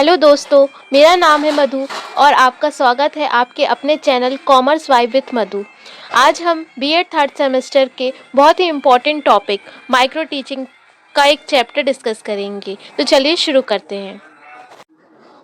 Hello दोस्तों, मेरा नाम है मधु और आपका स्वागत है आपके अपने चैनल कॉमर्स वाइब विथ मधु। आज हम बीएड थर्ड सेमेस्टर के बहुत ही इम्पोर्टेंट टॉपिक माइक्रो टीचिंग का एक चैप्टर डिस्कस करेंगे। तो चलिए शुरू करते हैं।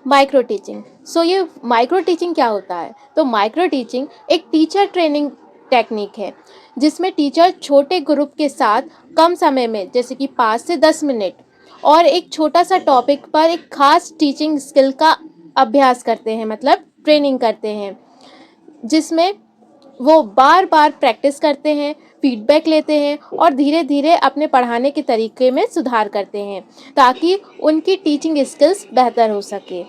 Micro teaching. ये माइक्रो टीचिंग क्या होता है? तो माइक्रो टीचिंग एक टीचर ट्रेनिंग टेक्निक है जिसमें टीचर छोटे ग्रुप के साथ कम समय में, जैसे कि 5 से 10 मिनट और एक छोटा सा टॉपिक पर एक खास टीचिंग स्किल का अभ्यास करते हैं, मतलब ट्रेनिंग करते हैं, जिसमें वो बार बार प्रैक्टिस करते हैं, फीडबैक लेते हैं और धीरे धीरे अपने पढ़ाने के तरीके में सुधार करते हैं ताकि उनकी टीचिंग स्किल्स बेहतर हो सके।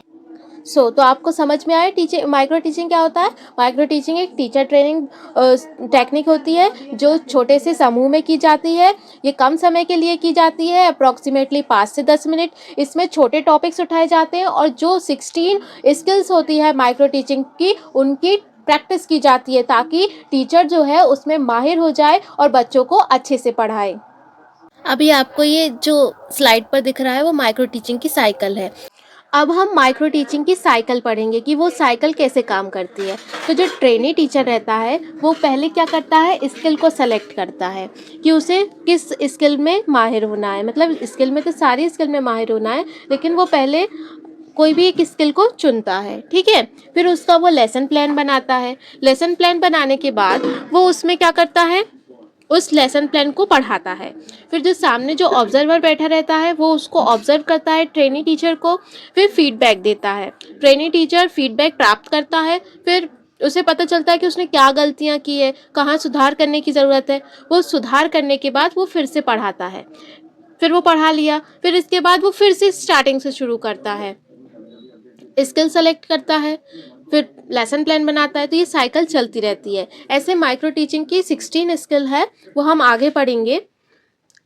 तो आपको समझ में आया माइक्रो टीचिंग क्या होता है? माइक्रो टीचिंग एक टीचर ट्रेनिंग टेक्निक होती है जो छोटे से समूह में की जाती है। ये कम समय के लिए की जाती है, अप्रॉक्सीमेटली 5 से 10 मिनट। इसमें छोटे टॉपिक्स उठाए जाते हैं और जो 16 स्किल्स होती है माइक्रो टीचिंग की, उनकी प्रैक्टिस की जाती है ताकि टीचर जो है उसमें माहिर हो जाए और बच्चों को अच्छे से पढ़ाए। अभी आपको ये जो स्लाइड पर दिख रहा है वो माइक्रो टीचिंग की साइकिल है। अब हम माइक्रो टीचिंग की साइकिल पढ़ेंगे कि वो साइकिल कैसे काम करती है। तो जो ट्रेनी टीचर रहता है वो पहले क्या करता है, स्किल को सेलेक्ट करता है कि उसे किस स्किल में माहिर होना है। मतलब स्किल में तो सारी स्किल में माहिर होना है, लेकिन वो पहले कोई भी एक स्किल को चुनता है, ठीक है। फिर उसका वो लेसन प्लान बनाता है। लेसन प्लान बनाने के बाद वो उसमें क्या करता है, उस लेसन प्लान को पढ़ाता है। फिर जो सामने जो ऑब्जर्वर बैठा रहता है वो उसको ऑब्जर्व करता है, ट्रेनी टीचर को, फिर फीडबैक देता है। ट्रेनी टीचर फीडबैक प्राप्त करता है, फिर उसे पता चलता है कि उसने क्या गलतियां की है, कहाँ सुधार करने की ज़रूरत है। वो सुधार करने के बाद वो फिर से पढ़ाता है। फिर वो पढ़ा लिया, फिर इसके बाद वो फिर से स्टार्टिंग से शुरू करता है, स्किल सेलेक्ट करता है, फिर लेसन प्लान बनाता है। तो ये साइकिल चलती रहती है। ऐसे माइक्रो टीचिंग की 16 स्किल है, वो हम आगे पढ़ेंगे।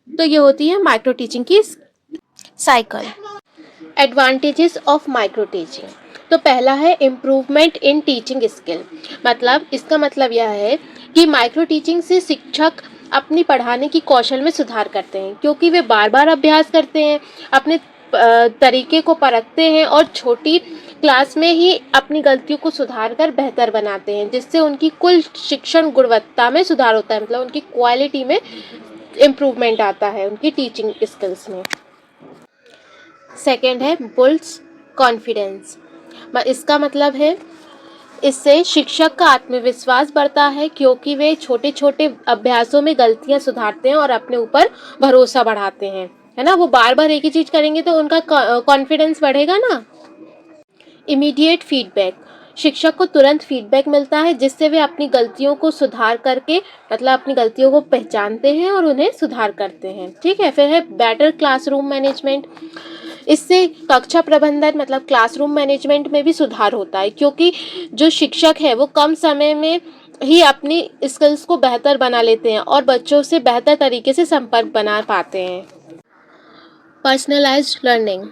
तो ये होती है माइक्रो टीचिंग की cycle. Advantages of micro teaching. तो पहला है इम्प्रूवमेंट इन टीचिंग स्किल। मतलब इसका मतलब यह है कि माइक्रो टीचिंग से शिक्षक अपनी पढ़ाने की कौशल में सुधार करते हैं, क्योंकि वे बार बार अभ्यास करते हैं, अपने तरीके को परखते हैं और छोटी क्लास में ही अपनी गलतियों को सुधार कर बेहतर बनाते हैं, जिससे उनकी कुल शिक्षण गुणवत्ता में सुधार होता है। मतलब उनकी क्वालिटी में इम्प्रूवमेंट आता है, उनकी टीचिंग स्किल्स में। सेकेंड है बुल्स कॉन्फिडेंस। इसका मतलब है इससे शिक्षक का आत्मविश्वास बढ़ता है, क्योंकि वे छोटे छोटे अभ्यासों में गलतियां सुधारते हैं और अपने ऊपर भरोसा बढ़ाते हैं, है ना। वो बार बार एक ही चीज़ करेंगे तो उनका कॉन्फिडेंस बढ़ेगा ना। Immediate feedback. शिक्षक को तुरंत फीडबैक मिलता है, जिससे वे अपनी गलतियों को सुधार करके, मतलब अपनी गलतियों को पहचानते हैं और उन्हें सुधार करते हैं, ठीक है। फिर है बेटर क्लासरूम मैनेजमेंट। इससे कक्षा प्रबंधन, मतलब क्लासरूम मैनेजमेंट में भी सुधार होता है, क्योंकि जो शिक्षक है वो कम समय में ही अपनी स्किल्स को बेहतर बना लेते हैं और बच्चों से बेहतर तरीके से संपर्क बना पाते हैं। Personalised learning.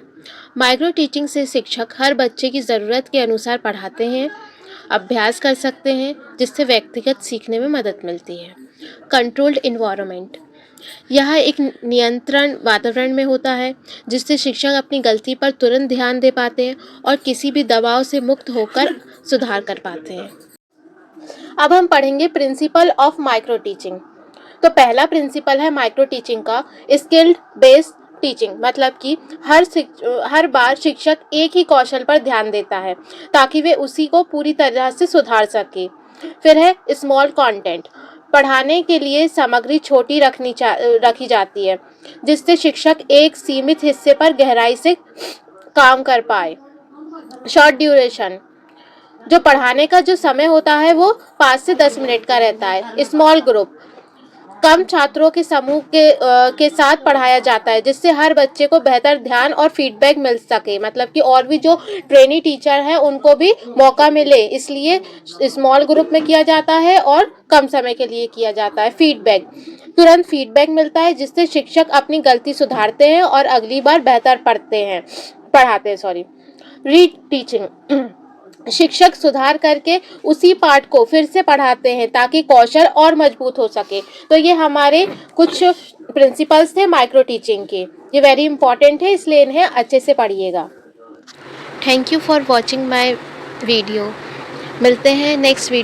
माइक्रो टीचिंग से शिक्षक हर बच्चे की ज़रूरत के अनुसार पढ़ाते हैं, अभ्यास कर सकते हैं, जिससे व्यक्तिगत सीखने में मदद मिलती है। Controlled environment. यह एक नियंत्रण वातावरण में होता है, जिससे शिक्षक अपनी गलती पर तुरंत ध्यान दे पाते हैं और किसी भी दबाव से मुक्त होकर सुधार कर पाते हैं। अब हम पढ़ेंगे प्रिंसिपल ऑफ माइक्रो टीचिंग। तो पहला प्रिंसिपल है माइक्रो टीचिंग का स्किल्ड बेस्ड टीचिंग। मतलब कि हर बार शिक्षक एक ही कौशल पर ध्यान देता है ताकि वे उसी को पूरी तरह से सुधार सके। फिर है स्मॉल कंटेंट। पढ़ाने के लिए सामग्री छोटी रखी जाती है, जिससे शिक्षक एक सीमित हिस्से पर गहराई से काम कर पाए। Short duration. जो पढ़ाने का जो समय होता है वो 5 से 10 मिनट का रहता है। Small group. कम छात्रों के समूह के साथ पढ़ाया जाता है, जिससे हर बच्चे को बेहतर ध्यान और फीडबैक मिल सके। मतलब कि और भी जो ट्रेनी टीचर हैं उनको भी मौका मिले, इसलिए स्मॉल ग्रुप में किया जाता है और कम समय के लिए किया जाता है। फीडबैक। तुरंत फीडबैक मिलता है, जिससे शिक्षक अपनी गलती सुधारते हैं और अगली बार बेहतर पढ़ाते हैं। री टीचिंग। शिक्षक सुधार करके उसी पाठ को फिर से पढ़ाते हैं ताकि कौशल और मजबूत हो सके। तो ये हमारे कुछ प्रिंसिपल्स थे माइक्रो टीचिंग के। ये वेरी इंपॉर्टेंट है, इसलिए इन्हें अच्छे से पढ़िएगा। Thank you for watching my video. मिलते हैं नेक्स्ट वीडियो।